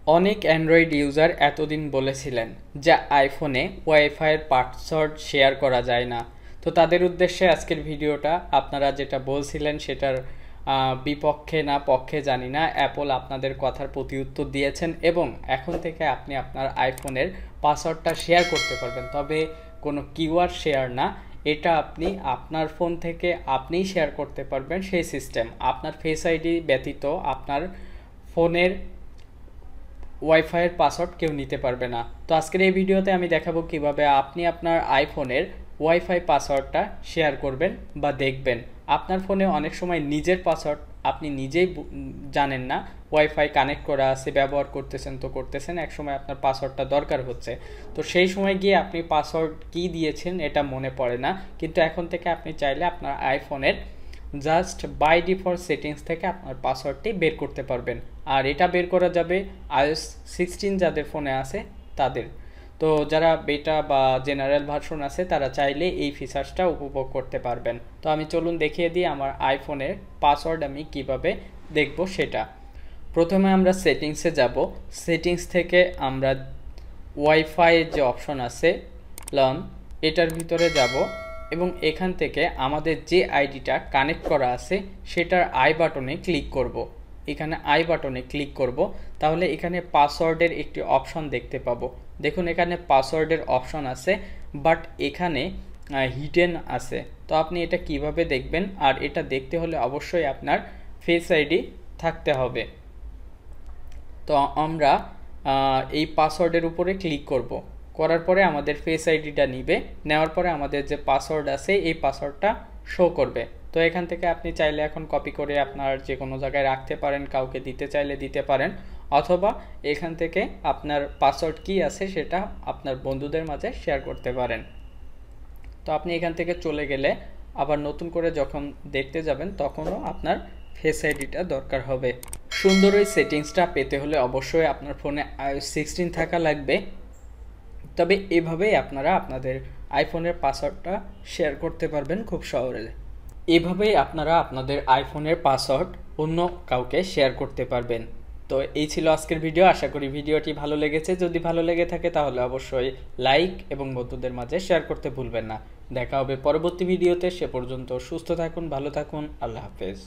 অনেক Android user এতদিন বলেছিলেন যে আইফোনে ওয়াইফাইয়ের পাসওয়ার্ড শেয়ার করা যায় না। তো তাদের উদ্দেশ্যে আজকের ভিডিওটা। আপনারা যেটা বলছিলেন সেটার বিপক্ষে না পক্ষে জানি না, অ্যাপল আপনাদের কথার প্রতি উত্তর দিয়েছেন এবং এখন থেকে আপনি আপনার আইফোনের পাসওয়ার্ডটা শেয়ার করতে পারবেন, তবে কোনো কিউআর শেয়ার না। এটা আপনি আপনার ফোন থেকে আপনিই শেয়ার করতে পারবেন। সেই সিস্টেম আপনার ফেস আইডি ব্যতীত আপনার ফোনের ওয়াইফাইয়ের পাসওয়ার্ড কেউ নিতে পারবে না। তো আজকের এই ভিডিওতে আমি দেখাবো কিভাবে আপনি আপনার আইফোনের ওয়াইফাই পাসওয়ার্ডটা শেয়ার করবেন বা দেখবেন। আপনার ফোনে অনেক সময় নিজের পাসওয়ার্ড আপনি নিজেই জানেন না, ওয়াইফাই কানেক্ট করা আছে, ব্যবহার করতেছেন, এক সময় আপনার পাসওয়ার্ডটা দরকার হচ্ছে। তো সেই সময় গিয়ে আপনি পাসওয়ার্ড কী দিয়েছেন এটা মনে পড়ে না, কিন্তু এখন থেকে আপনি চাইলে আপনার আইফোনের জাস্ট বাই ডিফল্ট সেটিংস থেকে আপনার পাসওয়ার্ডটি বের করতে পারবেন। আর এটা বের করা যাবে iOS 16 যাদের ফোনে আছে তাদের। তো যারা বেটা বা জেনারেল ভার্সন আছে তারা চাইলে এই ফিচার্সটা উপভোগ করতে পারবেন। তো আমি চলুন দেখিয়ে দিই আমার আইফোনের পাসওয়ার্ড আমি কিভাবে দেখব সেটা। প্রথমে আমরা সেটিংসে যাব। সেটিংস থেকে আমরা ওয়াইফাই যে অপশন আছে লন, এটার ভিতরে যাব এবং এখান থেকে আমাদের যে আইডিটা কানেক্ট করা আছে সেটার আই বাটনে ক্লিক করব। এখানে আই বাটনে ক্লিক করব, তাহলে এখানে পাসওয়ার্ডের একটি অপশন দেখতে পাবো। দেখুন এখানে পাসওয়ার্ডের অপশন আছে, বাট এখানে হিডেন আছে। তো আপনি এটা কিভাবে দেখবেন? আর এটা দেখতে হলে অবশ্যই আপনার ফেস আইডি থাকতে হবে। তো আমরা এই পাসওয়ার্ডের উপরে ক্লিক করব। করার পরে আমাদের ফেস আইডিটা নিবে, নেওয়ার পরে আমাদের যে পাসওয়ার্ড আছে এই পাসওয়ার্ডটা শো করবে। তো এখান থেকে আপনি চাইলে এখন কপি করে আপনার যে কোনো জায়গায় রাখতে পারেন, কাউকে দিতে চাইলে দিতে পারেন, অথবা এখান থেকে আপনার পাসওয়ার্ড কি আছে সেটা আপনার বন্ধুদের মাঝে শেয়ার করতে পারেন। তো আপনি এখান থেকে চলে গেলে আবার নতুন করে যখন দেখতে যাবেন তখনও আপনার ফেস আইডিটা দরকার হবে। সুন্দর ওই সেটিংসটা পেতে হলে অবশ্যই আপনার ফোনে iOS 16 থাকা লাগবে। তবে এভাবেই আপনারা আপনাদের আইফোনের পাসওয়ার্ডটা শেয়ার করতে পারবেন খুব সহজে। এভাবেই আপনারা আপনাদের আইফোনের পাসওয়ার্ড অন্য কাউকে শেয়ার করতে পারবেন। তো এই ছিল আজকের ভিডিও। আশা করি ভিডিওটি ভালো লেগেছে। যদি ভালো লেগে থাকে তাহলে অবশ্যই লাইক এবং বন্ধুদের মাঝে শেয়ার করতে ভুলবেন না। দেখা হবে পরবর্তী ভিডিওতে। সে পর্যন্ত সুস্থ থাকুন, ভালো থাকুন। আল্লাহ হাফেজ।